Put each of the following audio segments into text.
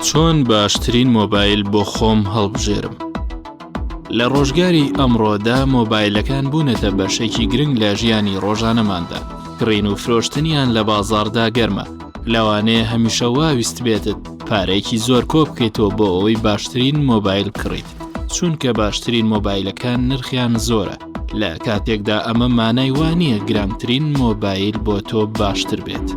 چۆن باشترین مۆبایل بۆ خۆم هەڵبژێرم. لە ڕۆژگاری ئەمڕۆدا مۆبایلەکان بوونەتە بەشێکی گرنگ لە ژیانی ڕۆژانەماندا. کڕین و فرۆشتنیان لە بازاڕدا گەرمە، لەوانەیە هەمیشە واویست بێتت پارێکی زۆر کۆ بکەیتەوە بۆ ئەوەی باشترین مۆبایل کڕیت، چونکە باشترین مۆبایلەکان نرخیان زۆرە. لە کاتێکدا ئەمە مانای وانییە گرانترین مۆبایل بۆ تۆ باشتر بێت.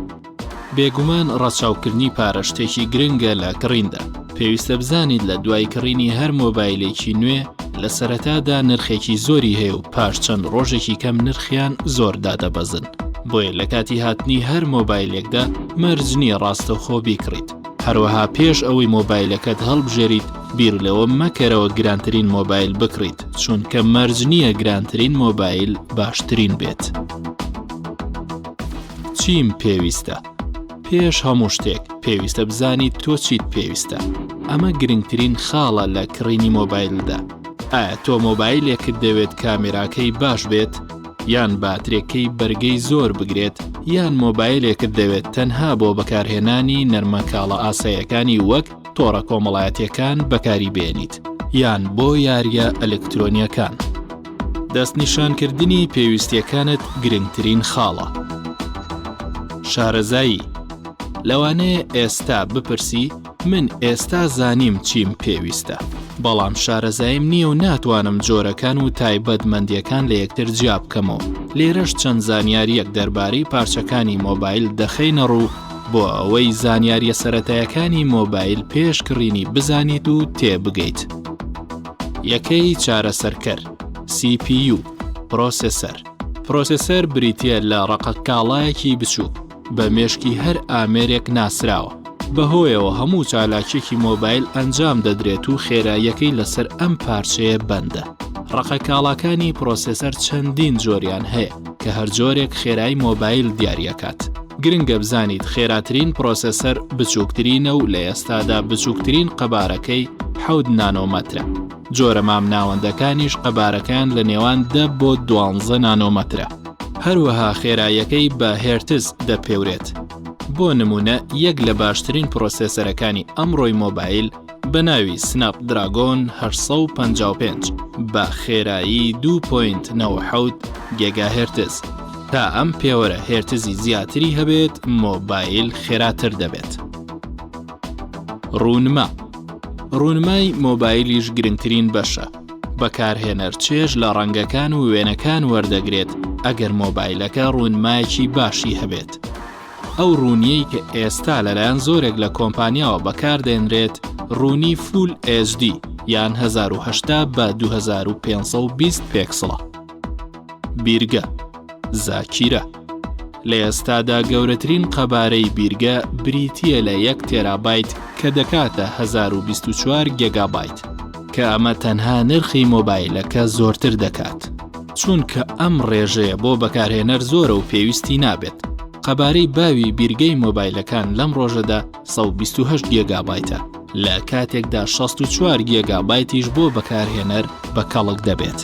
بێگومان ڕەچاوکردنی پارە شتێکی گرنگە لە کڕیندا. پێویستە بزانیت لە دوای کڕینی هەر مۆبایلێکی نوێ لە سەرەتادا نرخێکی زۆری هەیە و پاش چەند ڕۆژێکی کەم نرخیان زۆر دادەبەزن. بۆیە لە کاتی هاتنی هەر مۆبایلێکدا مەرج نییە ڕاستەوخۆ بیکڕیت. هەروەها پێش ئەوەی مۆبایلەکەت هەڵبژێریت بیر لەوە مەکەرەوە گرانترین مۆبایل بکڕیت، چونکە مەرج نییە گرانترین مۆبایل باشترین بێت. چیم پێویستە؟ پێش هەموو شتێک پێویستە بزانیت تۆ چیت پێویستە. ئەمە گرنگترین خاڵە لە کڕینی مۆبایلدا. ئایا تۆ مۆبایلێکت دەوێت کامێراکەی باش بێت، یان باترێکەی بەرگەی زۆر بگرێت، یان مۆبایلێکت دەوێت تەنها بۆ بەکارهێنانی نەرمەکاڵە ئاساییەکانی وەک تۆڕە کۆمەڵایەتیەکان بەکاری بێنیت، یان بۆ یاریە ئەلکترۆنیەکان. دەستنیشانکردنی پێویستیەکانت گرنگترین خاڵە. شارەزایی. لەوانەیە ئێستا بپرسی من ئێستا زانیم چیم پێویستە، بەڵام شارەزاییم نییە و ناتوانم جۆرەکان و تایبەتمەندیەکان لە یەکتر جیا بکەمەوە. لێرەش چەند زانیاریەک دەربارەی پارچەکانی مۆبایل دەخەینە ڕوو بۆ ئەوەی زانیاریە سەرەتایەکانی مۆبایل پێش کڕینی بزانیت و تێبگەیت. یەکەی چارەسەرکەر CPU پرۆسێسەر. پرۆسێسەر بریتیە لە ڕقەکاڵایەکی بچووک بە مێشکی هەر ئامێرێک ناسراوە. بەهۆیەوە هەموو چالاکیێکی مۆبایل ئەنجام دەدرێت و خێراییەکەی لەسەر ئەم پارچەیە بەندە. ڕقەکاڵەکانی پرۆسێسەر چەندین جۆریان هەیە کە هەر جۆرێک خێرایی مۆبایل دیاریەکات. گرنگە بزانیت خێراترین پرۆسێسەر بچووکترینە و لە ئێستادا بچووکترین قەبارەکەی 7 نانۆمەترە. جۆرە مام ناوەندەکانیش قەبارەکان لە نێوان 10 بۆ 12 نانۆمەترە. هەروەها خێراییەکەی بە هێرتز دەپێورێت. بۆ نمونە یەک لە باشترین پرۆسێسەرەکانی ئەمڕۆی مۆبایل بە ناوی سناپدراگۆن 855 بە خێرایی 2.97 گیگاهێرتز. تا ئەم پێوەرە هێرتزی زیاتری هەبێت مۆبایل خێراتر دەبێت. ڕوونما. ڕوونمای مۆبایلیش گرنگترین بەشە. بەکارهێنەر چێژ لە ڕەنگەکان و وێنەکان وەردەگرێت ئەگەر مۆبایلەکە ڕوونمایەکی باشی هەبێت. ئەو ڕوونیەی کە ئێستا لەلایەن زۆرێک لە کۆمپانیاوە بەکاردێنرێت ڕوونی فول HD یان 1080 بە 2520 پێکسڵە. بیرگە زاکیرە. لە ئێستادا گەورەترین قەبارەی بیرگە بریتیە لە 1 تێرابایت کە دەکاتە 1024 گیگابایت، کە ئەمە تەنها نرخی مۆبایلەکە زۆرتر دەکات. چونکە ئەم ڕێژەیە بۆ بەکارهێنەر زۆرە و پێویستی نابێت. قەبارەی باوی بیرگەی مۆبایلەکان لەم ڕۆژەدا 128 گیگابایتە، لە کاتێکدا 64 گیگابایتیش بۆ بەکارهێنەر بە کەڵک دەبێت.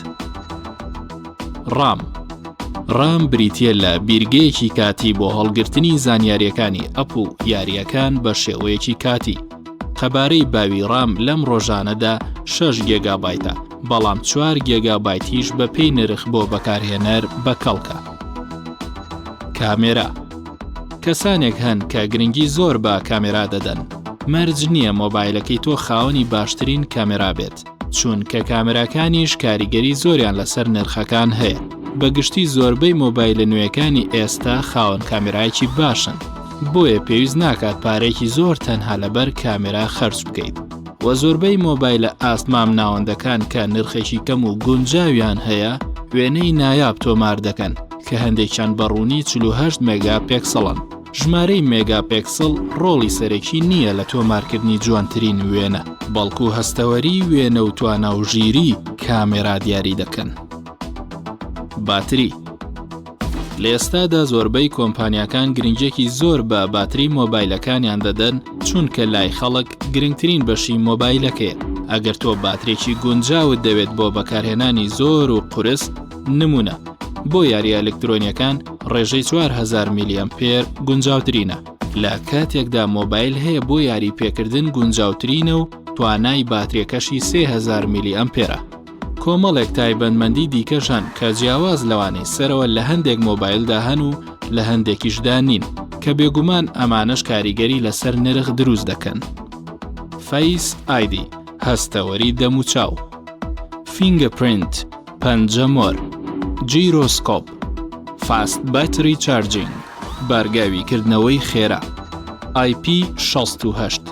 ڕام بریتیە لە بیرگەیەکی کاتی بۆ هەڵگرتنی زانیاریەکانی ئەپ و یاریەکان بە شێوەیەکی کاتی. قەبارەی باوی ڕام لەم ڕۆژانەدا 6 گیگابایتە، بەڵام 4 گیگابایتیش بە پێی نرخ بۆ بەکارهێنەر بە کەڵکە. کامێرا. کەسانێک هەن کە گرنگی زۆر بە کامێرا دەدەن. مەرج نییە مۆبایلەکەی تۆ خاوەنی باشترین کامێرا بێت، چونکە کامێراکانیش کاریگەری زۆریان لەسەر نرخەکان هەیە. بەگشتی زۆربەی مۆبایلە نوێیەکانی ئێستا خاوەن کامێرایکی باشن، بۆیە پێویست ناکات پارێکی زۆر تەنها لەبەر کامێرا خەرج بکەیت. و زۆربەی مۆبایلە ئاسمام ناوەندەکان کە نرخێکی کەم و گونجاویان هەیە وێنەی نایاب تۆمار دەکەن کە هەندێکیان بەڕوونی 48 مێگاپێکسڵن. ژمارەی مێگاپێکسڵ ڕۆڵی سەرەکی نییە لە تۆمارکردنی جوانترین وێنە، بەڵکو هەستەوەری وێنە و تواناوژیری کامێرا دیاری دەکەن. باتری. لە ئێستادا زۆربەی کۆمپانیاکان گرنگێکی زۆر بە باتری مۆبایلەکانیان دەدەن، چونکە لای خەڵک گرنگترین بەشی مۆبایلەکەیە. ئەگەر تۆ باترێکی گونجاوت دەوێت بۆ بەکارهێنانی زۆر و قورس، نمونە بۆ یاریە ئەلکترۆنیەکان ڕێژەی 4000 میلی ئەمپێر گونجاوترینە لە کاتێکدا مۆبایل هەیە بۆ یاریپێکردن گونجاوترینە و توانای باتریەکەشی 3000 میلی ئەمپێرە. کۆمەڵێک تایبەتمەندی دیکەشان کە جیاواز لەوانەی سەرەوە لە هەندێک مۆبایلدا هەن و لە هەندێکیشدا نین کە بێگومان ئەمانەش کاریگەری لەسەر نرخ دروست دەکەن. فەیس ئایدی هەستەوەری دەموچاو، فینگەرپرینت پەنجەمۆر، جیرۆسکۆپ، فاست باتری چارجینگ، بارگاویکردنەوەی خێرا، IP68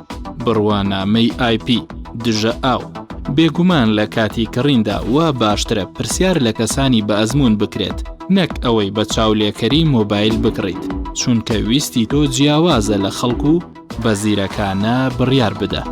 بڕوانامەی IP دژە ئاو. بێگومان لە کاتی کڕیندا وا باشترە پرسیار لە کەسانی بە ئەزمون بکرێت نەک ئەوەی بە چاولێکەری مۆبایل بکڕیت، چونکە ویستی تۆ جیاوازە لە خەڵکو بە زیرەکانە بڕیار بدە.